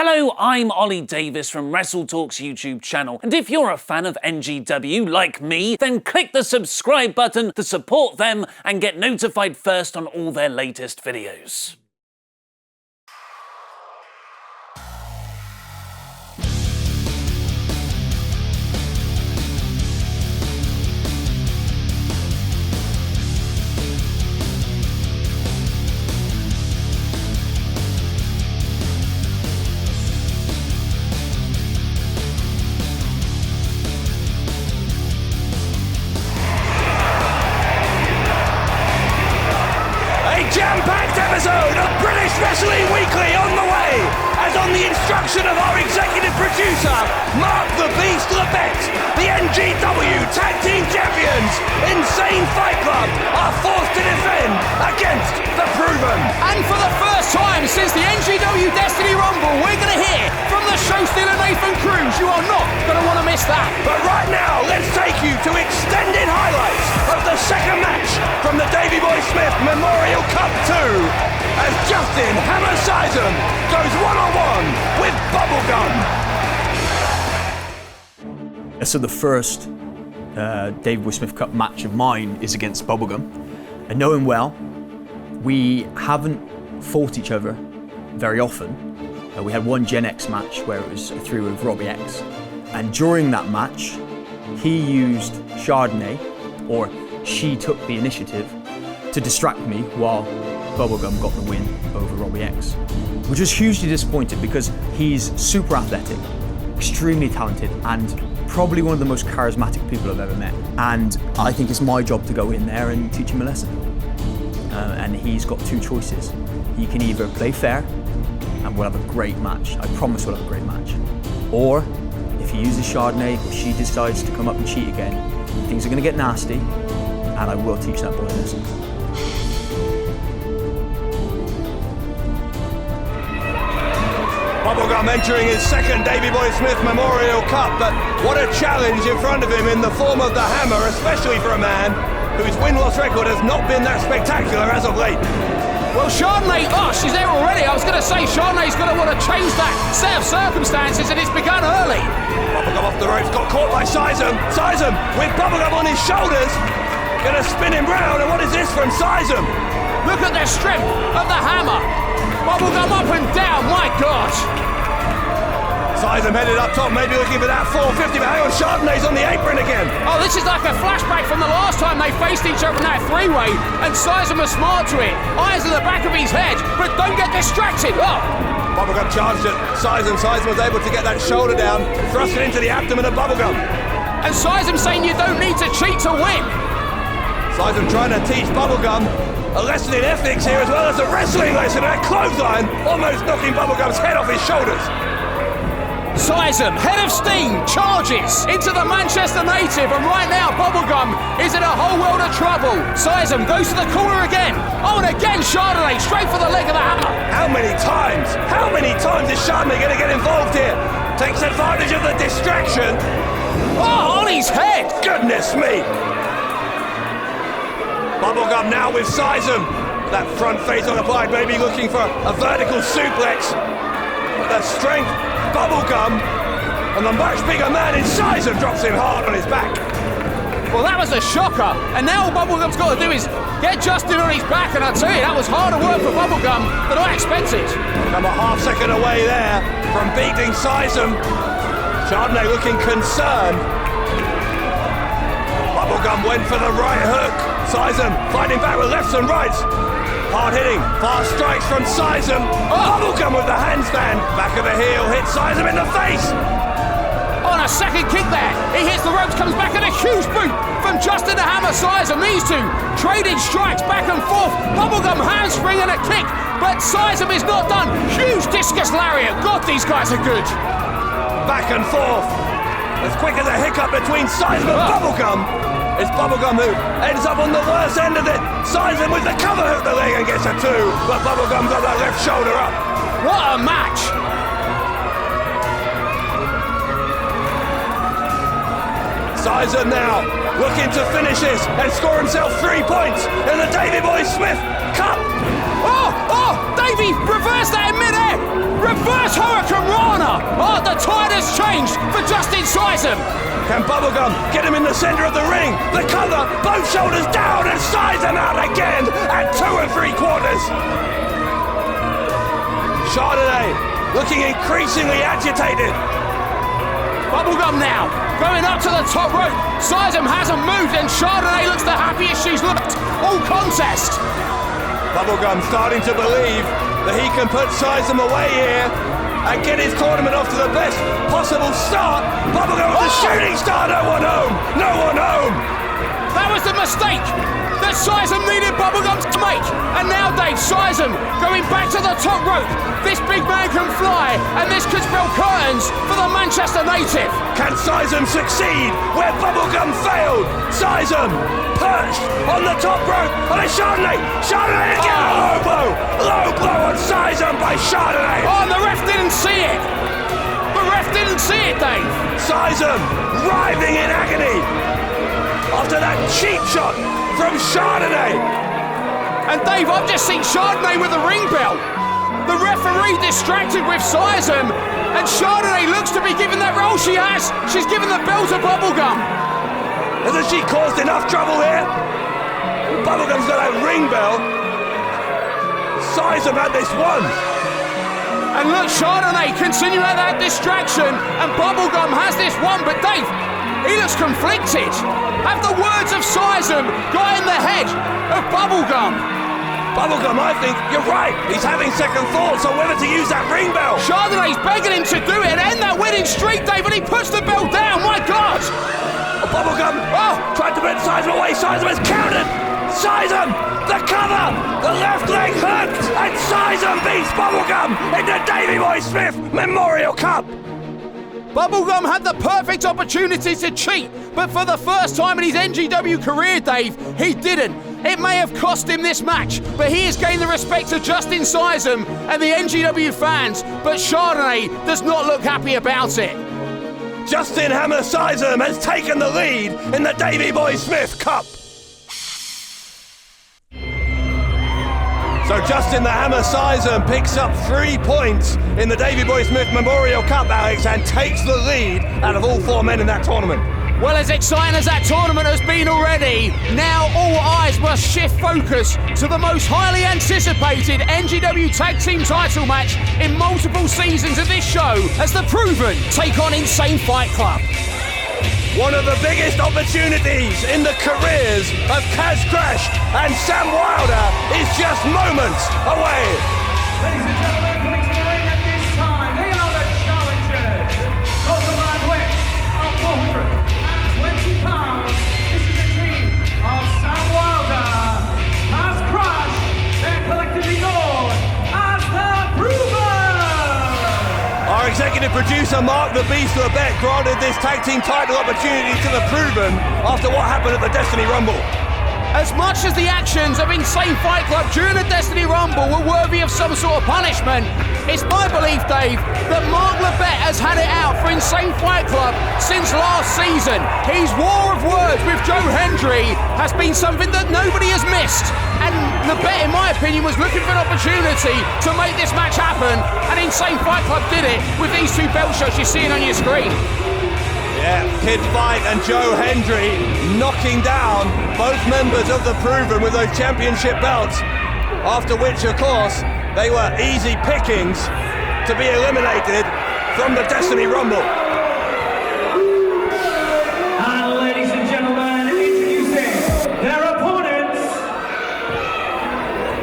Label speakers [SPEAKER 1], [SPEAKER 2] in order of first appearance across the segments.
[SPEAKER 1] Hello, I'm Ollie Davis from WrestleTalk's YouTube channel, and if you're a fan of NGW like me, then click the subscribe button to support them and get notified first on all their latest videos.
[SPEAKER 2] Jam-packed episode of British Wrestling Weekly on the way, as on the instruction of our executive producer, Mark the Beast Lebet, the NGW Tag Team Champions, Insane Fight Club, are forced to defend against the Proven.
[SPEAKER 3] And for the first time since the NGW Destiny Rumble, we're going to hear from the show stealer Nathan Cruz. You are not going to want to miss that.
[SPEAKER 2] But right now, let's take you to extended highlights of the second match from the Davey Boy Smith Memorial Cup 2, as Justin Hammer Sysum goes one-on-one with Bubblegum.
[SPEAKER 4] So the first Davey Boy Smith Cup match of mine is against Bubblegum. I know him well. We haven't fought each other very often. We had one Gen X match where it was a 3 with Robbie X. And during that match, he used Chardonnay, or she took the initiative, to distract me while Bubblegum got the win over Robbie X. Which was hugely disappointed because he's super athletic, extremely talented, and probably one of the most charismatic people I've ever met. And I think it's my job to go in there and teach him a lesson. And he's got two choices. He can either play fair, and we'll have a great match. I promise we'll have a great match. Or, if he uses Chardonnay, or she decides to come up and cheat again, things are going to get nasty, and I will teach that boy a lesson.
[SPEAKER 2] Bubblegum entering his second Davey Boy Smith Memorial Cup, but what a challenge in front of him in the form of the Hammer, especially for a man whose win-loss record has not been that spectacular as of late.
[SPEAKER 3] Well, Chardonnay, she's there already. I was going to say Chardonnay's going to want to change that set of circumstances, and it's begun early.
[SPEAKER 2] Bubblegum off the ropes, got caught by Sysum. Sysum with Bubblegum on his shoulders, going to spin him round, and what is this from Sysum?
[SPEAKER 3] Look at the strength of the Hammer. Bubblegum up and down, my God.
[SPEAKER 2] Sysum headed up top, maybe looking for that 450, but hang on, Chardonnay's on the apron again.
[SPEAKER 3] Oh, this is like a flashback from the last time they faced each other in that three-way, and Sysum was smart to it. Eyes in the back of his head, but don't get distracted. Oh!
[SPEAKER 2] Bubblegum charged at Sysum. Sysum was able to get that shoulder down, thrust it into the abdomen of Bubblegum.
[SPEAKER 3] And Sysum saying you don't need to cheat to win.
[SPEAKER 2] Sysum trying to teach Bubblegum a lesson in ethics here, as well as a wrestling lesson, and a clothesline almost knocking Bubblegum's head off his shoulders.
[SPEAKER 3] Sysum, head of steam, charges into the Manchester native, and right now Bubblegum is in a whole world of trouble. Sysum goes to the corner again. Oh, and again Chardonnay, straight for the leg of the Hammer.
[SPEAKER 2] How many times is Chardonnay going to get involved here? Takes advantage of the distraction.
[SPEAKER 3] Oh, on his head.
[SPEAKER 2] Goodness me. Bubblegum now with Sysum. That front face on applied, maybe looking for a vertical suplex. But the strength, Bubblegum, and the much bigger man in Sysum drops him hard on his back.
[SPEAKER 3] Well, that was a shocker. And now all Bubblegum's got to do is get Justin on his back, and I tell you, that was harder work for Bubblegum than I expected.
[SPEAKER 2] I'm a half second away there from beating Sysum. Chardonnay looking concerned. Bubblegum went for the right hook. Sysum fighting back with lefts and rights. Hard hitting, fast strikes from Sysum. Bubblegum with the handstand. Back of the heel, hits Sysum in the face.
[SPEAKER 3] On a second kick there, he hits the ropes, comes back, and a huge boot from Justin The Hammer Sysum. These two trading strikes back and forth. Bubblegum handspring and a kick, but Sysum is not done. Huge discus lariat. God, these guys are good.
[SPEAKER 2] Back and forth. As quick as a hiccup between Sysum and Bubblegum. It's Bubblegum who ends up on the worst end of it. Sysum with the cover hook the leg and gets a 2, but Bubblegum got that left shoulder up.
[SPEAKER 3] What a match!
[SPEAKER 2] Sysum now looking to finish this and score himself 3 points in the Davey Boy Smith Cup.
[SPEAKER 3] Oh, Davey reversed that in midair. Reverse Hurricane Sysum.
[SPEAKER 2] Can Bubblegum get him in the centre of the ring? The cover, both shoulders down and Sysum out again at 2 3/4. Chardonnay looking increasingly agitated.
[SPEAKER 3] Bubblegum now, going up to the top rope. Sysum hasn't moved and Chardonnay looks the happiest she's looked all contest.
[SPEAKER 2] Bubblegum starting to believe that he can put Sysum away here and get his tournament off to the best possible start. Bubblegum with the shooting star, no one home, no one home.
[SPEAKER 3] That was the mistake that Sysum needed Bubblegum to make. And now Dave, Sysum going back to the top rope. This big man can fly and this could spell curtains for the Manchester native.
[SPEAKER 2] Can Sysum succeed where Bubblegum failed? Sysum perched on the top rope on a Chardonnay. Chardonnay again, low blow on Sysum by Chardonnay.
[SPEAKER 3] Oh, and the ref didn't see it. The ref didn't see it, Dave.
[SPEAKER 2] Sysum writhing in agony after that cheap shot from Chardonnay.
[SPEAKER 3] And Dave, I've just seen Chardonnay with the ring bell. The referee distracted with Sysum, and Chardonnay looks to be giving that roll she has. She's giving the bell to Bubblegum.
[SPEAKER 2] Hasn't she caused enough trouble here? Bubblegum's got that ring bell. Sysum had this one.
[SPEAKER 3] And look, Chardonnay continuing at that distraction, and Bubblegum has this one, but Dave, he looks conflicted. Have the words of Sysum got in the head of Bubblegum?
[SPEAKER 2] Bubblegum, I think you're right. He's having second thoughts on whether to use that ring bell.
[SPEAKER 3] Chardonnay's begging him to do it and end that winning streak, Dave, and he puts the bell down. My God!
[SPEAKER 2] Bubblegum, tried to put Sysum away. Sysum has countered. Sysum, the cover, the left leg hooked, and Sysum beats Bubblegum in the Davey Boy Smith Memorial Cup.
[SPEAKER 3] Bubblegum had the perfect opportunity to cheat, but for the first time in his NGW career, Dave, he didn't. It may have cost him this match, but he has gained the respect of Justin Sysum and the NGW fans, but Chardonnay does not look happy about it.
[SPEAKER 2] Justin Hammer Sysum has taken the lead in the Davey Boy Smith Cup. So Justin the Hammer Sysum picks up 3 points in the Davey Boy Smith Memorial Cup, Alex, and takes the lead out of all 4 men in that tournament.
[SPEAKER 3] Well, as exciting as that tournament has been already, now all eyes must shift focus to the most highly anticipated NGW Tag Team title match in multiple seasons of this show as the Proven take on Insane Fight Club.
[SPEAKER 2] One of the biggest opportunities in the careers of Caz Crash and Sam Wilder is just moments away.
[SPEAKER 5] Ladies and gentlemen, coming to the ring at this time, they are the challengers. Both of our weights are 420 pounds. This is the team of Sam Wilder, Caz Crash, they're collectively known as the Proven.
[SPEAKER 2] Our executive producer, Mark the Beast LeBet, granted this tag team title opportunity to the Proven after what happened at the Destiny Rumble.
[SPEAKER 3] As much as the actions of Insane Fight Club during the Destiny Rumble were worthy of some sort of punishment, it's my belief, Dave, that Mark LeBet has had it out for Insane Fight Club since last season. His war of words with Joe Hendry has been something that nobody has missed. And LeBet, in my opinion, was looking for an opportunity to make this match happen, and Insane Fight Club did it with these 2 belt shots you're seeing on your screen.
[SPEAKER 2] Yeah, Kid Fite and Joe Hendry knocking down both members of the Proven with those championship belts, after which, of course, they were easy pickings to be eliminated from the Destiny Rumble.
[SPEAKER 5] And ladies and gentlemen, introducing their opponents.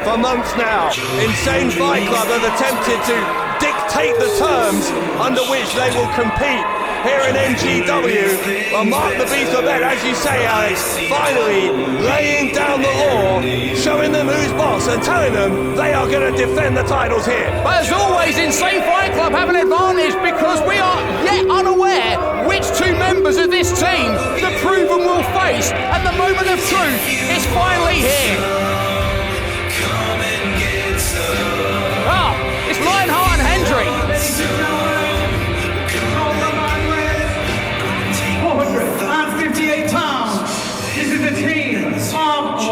[SPEAKER 2] For months now, Insane Fight Club have attempted to dictate the terms under which they will compete here in NGW. Well, Mark the Beast LeBet, as you say, Alex, finally laying down the law, showing them who's boss and telling them they are going to defend the titles here.
[SPEAKER 3] But as always, Insane Fight Club have an advantage because we are yet unaware which 2 members of this team the Proven will face, and the moment of truth is finally here. It's Lionheart and Hendry.
[SPEAKER 5] 458 pounds. This is the team of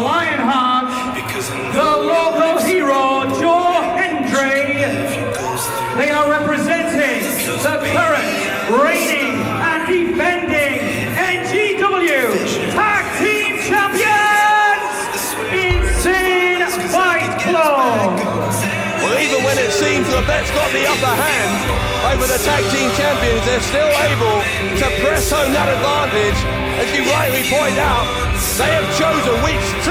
[SPEAKER 5] Lionheart, the local hero, Joe Hendry. They are representing the current reigning and defending
[SPEAKER 2] Vet's got the upper hand over the tag team champions. They're still able to press home that advantage. As you rightly point out, they have chosen which 2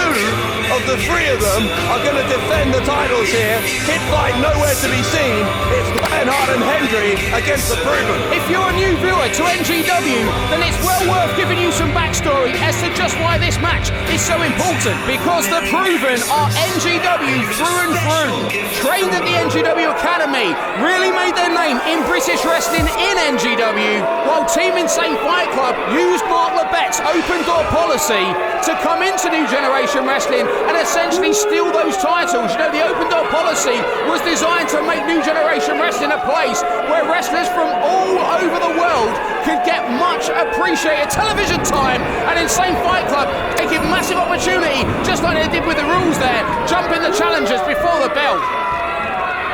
[SPEAKER 2] of the 3 of them are going to defend the titles here. Kid Fite nowhere to be seen. It's Lionheart and Hendry against the Proven.
[SPEAKER 3] If you're a new viewer to NGW, then it's well worth giving you some backstory as to just why this match is so important. Because the Proven are NGW through and through. Trained at the NGW Academy, really made their name in British wrestling in NGW, while Team Insane Fight Club used Mark Lebet's open door policy to come into New Generation Wrestling and essentially steal those titles. You know, the open door policy was designed to make New Generation Wrestling a place where wrestlers from all over the world could get much appreciated television time, and Insane Fight Club taking massive opportunity, just like they did with the rules there, jumping the challengers before the bell.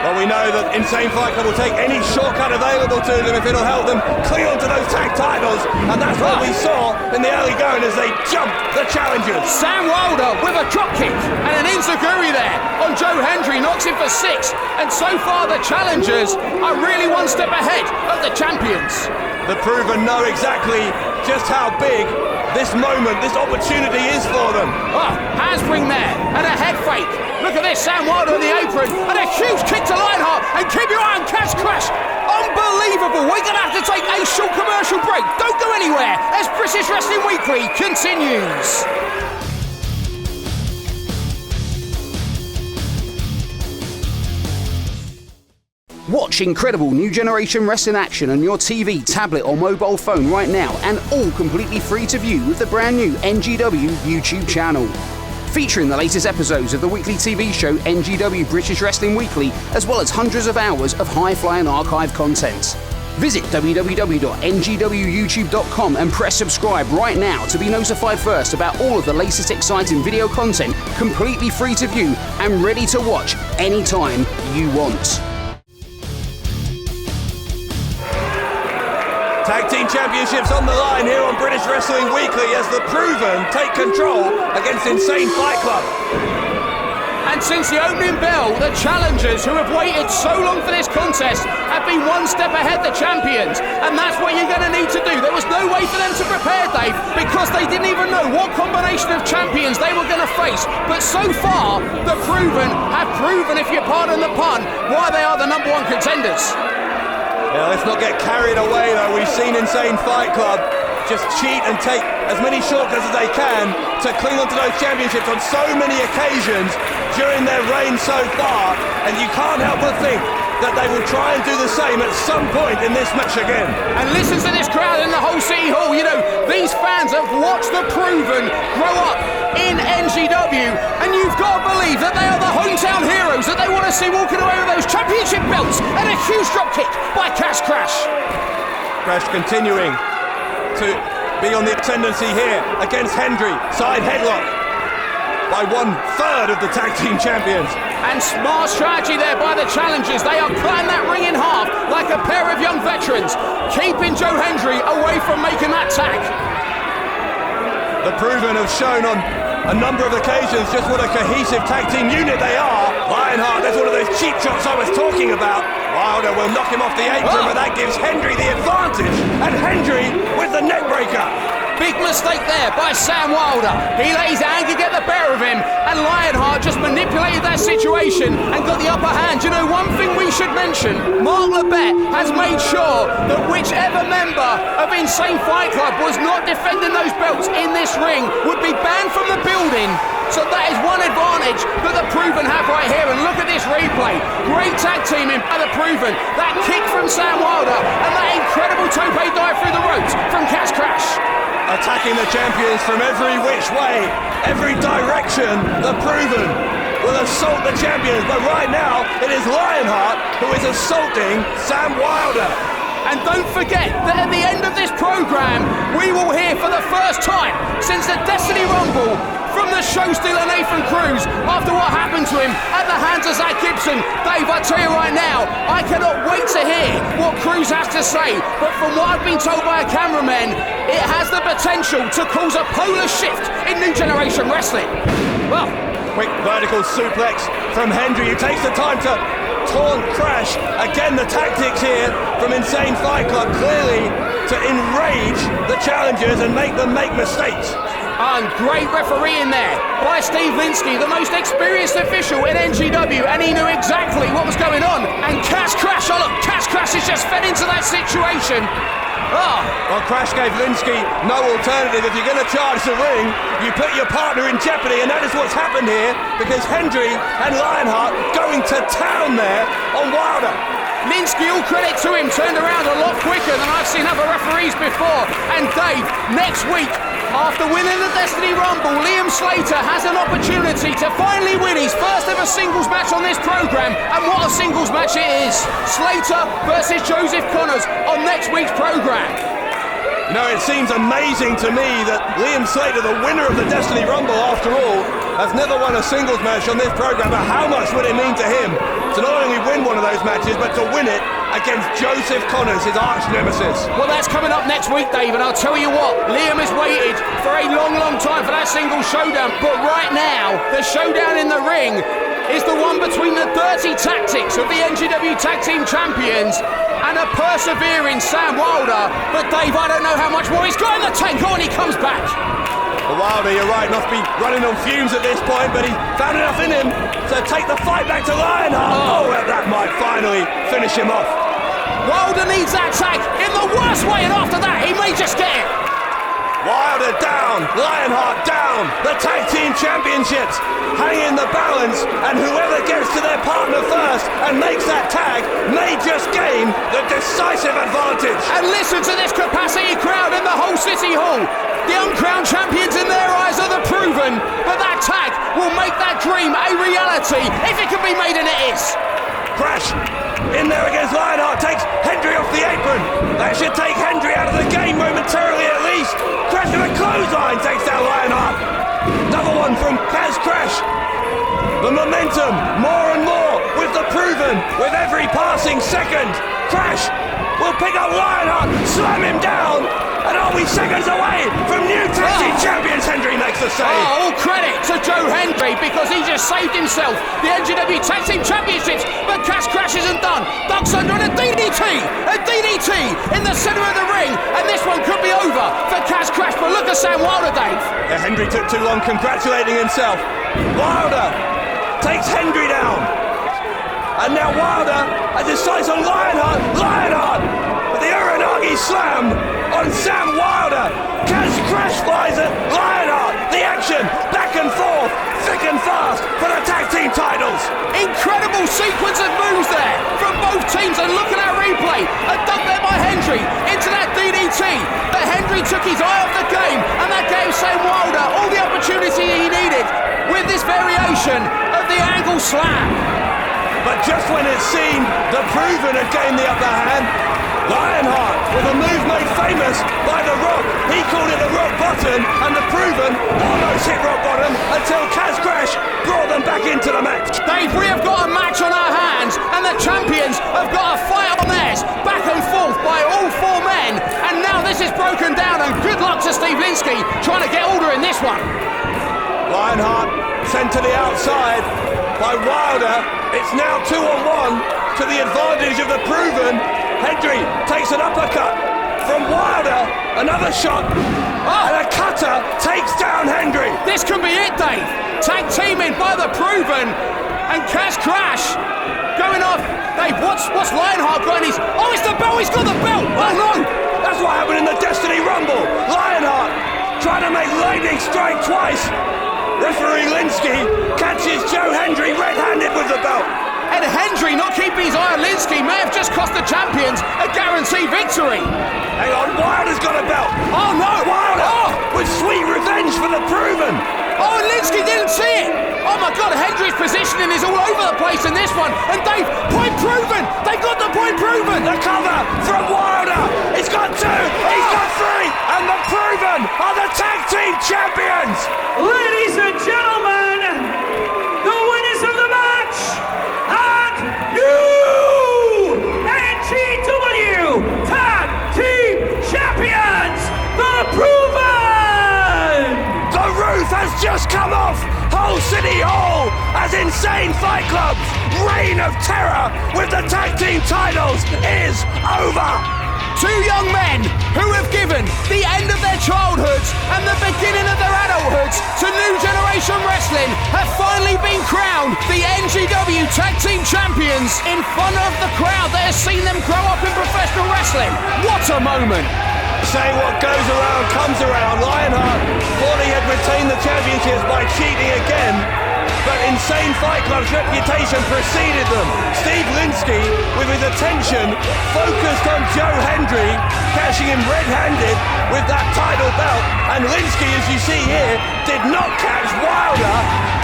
[SPEAKER 2] Well, we know that Insane Fight Club will take any shortcut available to them if it'll help them cling on to those tag titles, and that's what we saw in the early going as they jumped the challengers.
[SPEAKER 3] Sam Wilder with a drop kick and an enziguri there on Joe Hendry, knocks him for 6, and so far the challengers are really one step ahead of the champions.
[SPEAKER 2] The Proven know exactly just how big this moment, this opportunity is for them.
[SPEAKER 3] Oh, handspring there and a head fake. Look at this, Sam Wilder on the apron and a huge kick to Lionheart, and keep your eye on Caz Crash. Unbelievable. We're going to have to take a short commercial break. Don't go anywhere as British Wrestling Weekly continues. Watch incredible New Generation Wrestling action on your TV, tablet or mobile phone right now, and all completely free to view with the brand new NGW YouTube channel. Featuring the latest episodes of the weekly TV show NGW British Wrestling Weekly, as well as hundreds of hours of high-flying archive content. Visit www.ngwyoutube.com and press subscribe right now to be notified first about all of the latest exciting video content, completely free to view and ready to watch anytime you want.
[SPEAKER 2] Tag Team Championships on the line here on British Wrestling Weekly as the Proven take control against Insane Fight Club.
[SPEAKER 3] And since the opening bell, the challengers who have waited so long for this contest have been one step ahead the champions, and that's what you're going to need to do. There was no way for them to prepare, Dave, because they didn't even know what combination of champions they were going to face. But so far, the Proven have proven, if you pardon the pun, why they are the number 1 contenders.
[SPEAKER 2] Yeah, let's not get carried away though. We've seen Insane Fight Club just cheat and take as many shortcuts as they can to cling onto those championships on so many occasions during their reign so far, and you can't help but think that they will try and do the same at some point in this match again.
[SPEAKER 3] And listen to this crowd in the whole City Hall. You know, these fans have watched the Proven grow up in NGW, and you've got to believe that they are the hometown heroes that they want to see walking away with those championship belts, and a huge drop kick by Caz Crash.
[SPEAKER 2] Crash continuing to be on the ascendancy here against Hendry. Side headlock by 1/3 of the tag team champions.
[SPEAKER 3] And smart strategy there by the challengers. They are cutting that ring in half like a pair of young veterans, keeping Joe Hendry away from making that tag.
[SPEAKER 2] The Proven have shown on a number of occasions just what a cohesive tag team unit they are. Lionheart, that's one of those cheap shots I was talking about. Wilder will knock him off the apron, but that gives Hendry the advantage. And Hendry with the neck breaker.
[SPEAKER 3] Big mistake there by Sam Wilder. He let his anger get the better of him, and Lionheart just manipulated that situation and got the upper hand. You know, one thing we should mention, Mark Lebet has made sure that whichever member of Insane Fight Club was not defending those belts in this ring would be banned from the building. So that is one advantage that the Proven have right here. And look at this replay. Great tag teaming by the Proven. That kick from Sam Wilder and that incredible tope dive through the ropes from Caz Crash.
[SPEAKER 2] Attacking the champions from every which way, every direction. The Proven will assault the champions, but right now it is Lionheart who is assaulting Sam Wilder.
[SPEAKER 3] And don't forget that at the end of this program, we will hear for the first time since the Destiny Rumble from the show stealer Nathan Cruz after what happened to him at the hands of Zack Gibson. Dave, I tell you right now, I cannot wait to hear what Cruz has to say. But from what I've been told by a cameraman, it has the potential to cause a polar shift in New Generation Wrestling. Well,
[SPEAKER 2] quick vertical suplex from Hendry, who takes the time to taunt Crash. Again, the tactics here from Insane Fight Club, clearly to enrage the challengers and make them make mistakes.
[SPEAKER 3] And great refereeing there by Steve Linsky, the most experienced official in NGW, and he knew exactly what was going on. And Caz Crash, oh look, Caz Crash has just fed into that situation.
[SPEAKER 2] Well, Crash gave Linsky no alternative. If you're going to charge the ring, you put your partner in jeopardy, and that is what's happened here, because Hendry and Lionheart going to town there on Wilder.
[SPEAKER 3] Linsky, all credit to him, turned around a lot quicker than I've seen other referees before. And Dave, next week, after winning the Destiny Rumble, Liam Slater has an opportunity to finally win his first ever singles match on this programme. And what a singles match it is! Slater versus Joseph Connors on next week's programme.
[SPEAKER 2] You know, it seems amazing to me that Liam Slater, the winner of the Destiny Rumble after all, has never won a singles match on this programme. But how much would it mean to him to not only win one of those matches, but to win it against Joseph Connors, his arch nemesis?
[SPEAKER 3] Well, that's coming up next week, Dave, and I'll tell you what, Liam has waited for a long, long time for that singles showdown. But right now, the showdown in the ring is the one between the dirty tactics of the NGW Tag Team Champions and a persevering Sam Wilder. But Dave, I don't know how much more he's got in the tank. Oh, and he comes back.
[SPEAKER 2] Well, Wilder, you're right, must be running on fumes at this point, but he found enough in him to take the fight back to Lionheart. Oh, that might finally finish him off.
[SPEAKER 3] Wilder needs that tag in the worst way, and after that, he may just get it.
[SPEAKER 2] Wilder down, Lionheart down, the Tag Team Championships hang in the balance, and whoever gets to their partner first and makes that tag may just gain the decisive advantage.
[SPEAKER 3] And listen to this capacity crowd in the whole City Hall. The uncrowned champions in their eyes are the proven, but that tag will make that dream a reality if it can be made, and it is.
[SPEAKER 2] Crash in there against Lionheart, takes Hendry off the apron. That should take Hendry out of the game momentarily at least. Crash with a clothesline takes down Lionheart. Another one from Caz Crash. The momentum more and more with the proven with every passing second. Crash will pick up Lionheart, slam him down. And are we seconds away from new Tag Team Champions? Hendry makes the save.
[SPEAKER 3] All credit to Joe Hendry because he just saved himself the NGW Tag Team Championships. But Caz Crash isn't done. Ducks under and a DDT in the centre of the ring. And this one could be over for Caz Crash. But look at Sam Wilder, Dave.
[SPEAKER 2] Yeah, Hendry took too long congratulating himself. Wilder takes Hendry down. And now Wilder has his sights on Lionheart. With the Uranagi slam on Sam Wilder. Caz Crash flies at Lionheart. The action back and forth, thick and fast for the tag team titles.
[SPEAKER 3] Incredible sequence of moves there from both teams, and look at that replay. A dunk there by Hendry into that DDT. But Hendry took his eye off the game, and that gave Sam Wilder all the opportunity he needed with this variation of the angle slam.
[SPEAKER 2] But just when it seemed the proven had gained the upper hand, Lionheart, with a move made famous by The Rock, he called it the rock bottom, and the proven almost hit rock bottom until Caz Crash brought them back into the match.
[SPEAKER 3] Dave, we have got a match on our hands, and the champions have got a fight on theirs, back and forth by all four men, and now this is broken down, and good luck to Steve Linsky trying to get order in this one.
[SPEAKER 2] Lionheart sent to the outside by Wilder. It's now 2-on-1 to the advantage of the proven. Hendry takes an uppercut from Wilder, another shot, and a cutter takes down Hendry.
[SPEAKER 3] This can be it, Dave. Tag teaming by the proven, and Caz Crash going off. Dave, what's Lionheart got in his... Oh, it's the belt, he's got the belt! Oh no!
[SPEAKER 2] That's what happened in the Destiny Rumble. Lionheart trying to make lightning strike twice. Referee Linsky catches Joe Hendry red-handed with the belt.
[SPEAKER 3] And Hendry not keeping his eye on Linsky may have just cost the champions a guaranteed victory.
[SPEAKER 2] Hang on, Wilder's got a belt.
[SPEAKER 3] Oh no!
[SPEAKER 2] Wilder with sweet revenge for the proven.
[SPEAKER 3] Oh, and Linsky didn't see it. Oh my God, Hendry's positioning is all over the place in this one. And Dave, point proven. They've got the point proven.
[SPEAKER 2] The cover from Wilder. He's got two. He's got three. And the proven are the tag team champions.
[SPEAKER 5] Ladies and gentlemen, the winners of the match and new NGW Tag Team Champions, the Proven!
[SPEAKER 2] The roof has just come off Hull City Hall as Insane Fight Club reign of terror with the tag team titles is over.
[SPEAKER 3] Two young men who have given the end of their childhoods and the beginning of their adulthoods to New Generation Wrestling have finally been crowned the NGW Tag Team Champions in front of the crowd that has seen them grow up in professional wrestling. What a moment!
[SPEAKER 2] Saying what goes around comes around. Lionheart thought he had retained the championships by cheating again, but Insane Fight Club's reputation preceded them. Steve Linsky, with his attention focused on Joe Hendry, cashing him red-handed with that title belt, and Linsky, as you see here, did not catch Wilder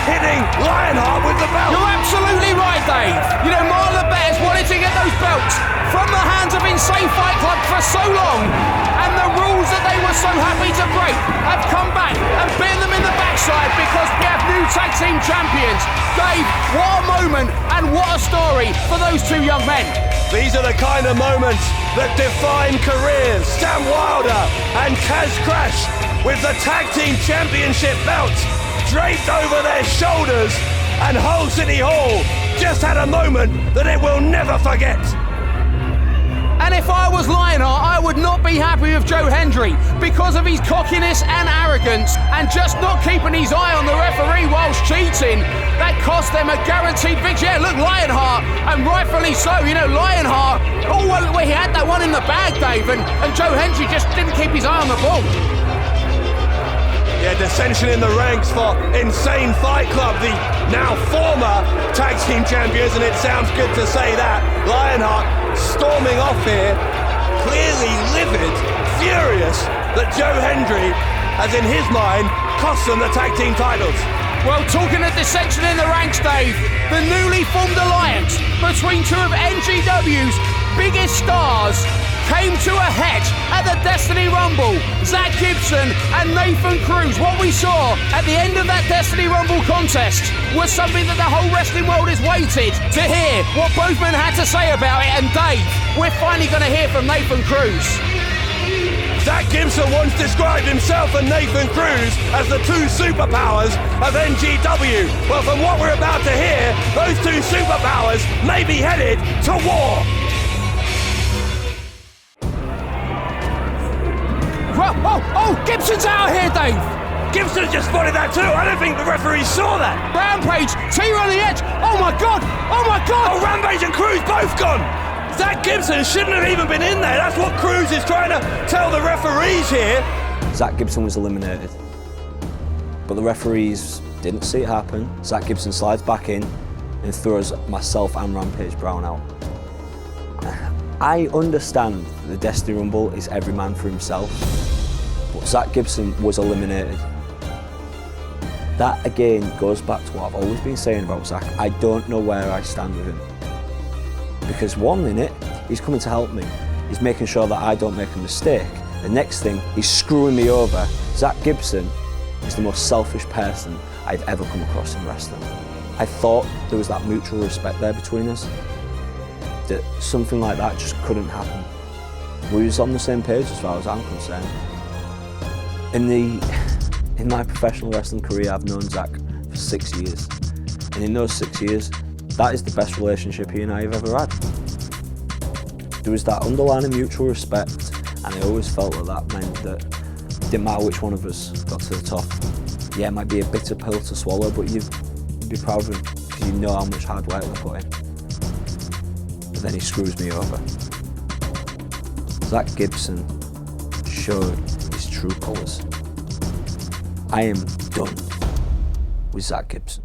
[SPEAKER 2] hitting Lionheart with the belt.
[SPEAKER 3] You're absolutely right, Dave. You know, Marlon Betters wanted to get those belts from the hands of Insane Fight Club for so long, and the rules that they were so happy to break have come back and bitten them in the backside because we have new tag team champions. Dave, what a moment and what a story for those two young men.
[SPEAKER 2] These are the kind of moments that define careers. Sam Wilder and Caz Crash with the tag team championship belts draped over their shoulders, and Hull City Hall just had a moment that it will never forget.
[SPEAKER 3] And if I was Lionheart, I would not be happy with Joe Hendry because of his cockiness and arrogance and just not keeping his eye on the referee whilst cheating. That cost them a guaranteed victory. Yeah, look, Lionheart, and rightfully so. You know, Lionheart, he had that one in the bag, Dave, and Joe Hendry just didn't keep his eye on the ball.
[SPEAKER 2] Yeah, dissension in the ranks for Insane Fight Club, the now former tag team champions, and it sounds good to say that. Lionheart storming off here, clearly livid, furious that Joe Hendry has in his mind cost them the tag team titles.
[SPEAKER 3] Well, talking of dissension in the ranks, Dave, the newly formed alliance between two of NGW's biggest stars came to a head at the Destiny Rumble. Zack Gibson and Nathan Cruz. What we saw at the end of that Destiny Rumble contest was something that the whole wrestling world has waited to hear what both men had to say about it. And Dave, we're finally going to hear from Nathan Cruz.
[SPEAKER 2] Zack Gibson once described himself and Nathan Cruz as the two superpowers of NGW. Well, from what we're about to hear, those two superpowers may be headed to war.
[SPEAKER 3] Oh, Gibson's out here, Dave.
[SPEAKER 2] Gibson just spotted that too. I don't think the referee saw that.
[SPEAKER 3] Rampage, T on the edge. Oh my God.
[SPEAKER 2] Oh, Rampage and Cruz both gone. Zack Gibson shouldn't have even been in there. That's what Cruz is trying to tell the referees here.
[SPEAKER 6] Zack Gibson was eliminated, but the referees didn't see it happen. Zack Gibson slides back in and throws myself and Rampage Brown out. I understand the Destiny Rumble is every man for himself, but Zack Gibson was eliminated. That again goes back to what I've always been saying about Zack. I don't know where I stand with him. Because one minute, he's coming to help me. He's making sure that I don't make a mistake. The next thing, he's screwing me over. Zack Gibson is the most selfish person I've ever come across in wrestling. I thought there was that mutual respect there between us, that something like that just couldn't happen. We was on the same page as far as I'm concerned. In my professional wrestling career, I've known Zack for 6 years. And in those 6 years, that is the best relationship he and I have ever had. There was that underlying mutual respect, and I always felt that meant that it didn't matter which one of us got to the top. Yeah, it might be a bitter pill to swallow, but you'd be proud of him because you know how much hard work we put in. But then he screws me over. Zack Gibson showed his true colours. I am done with Zack Gibson.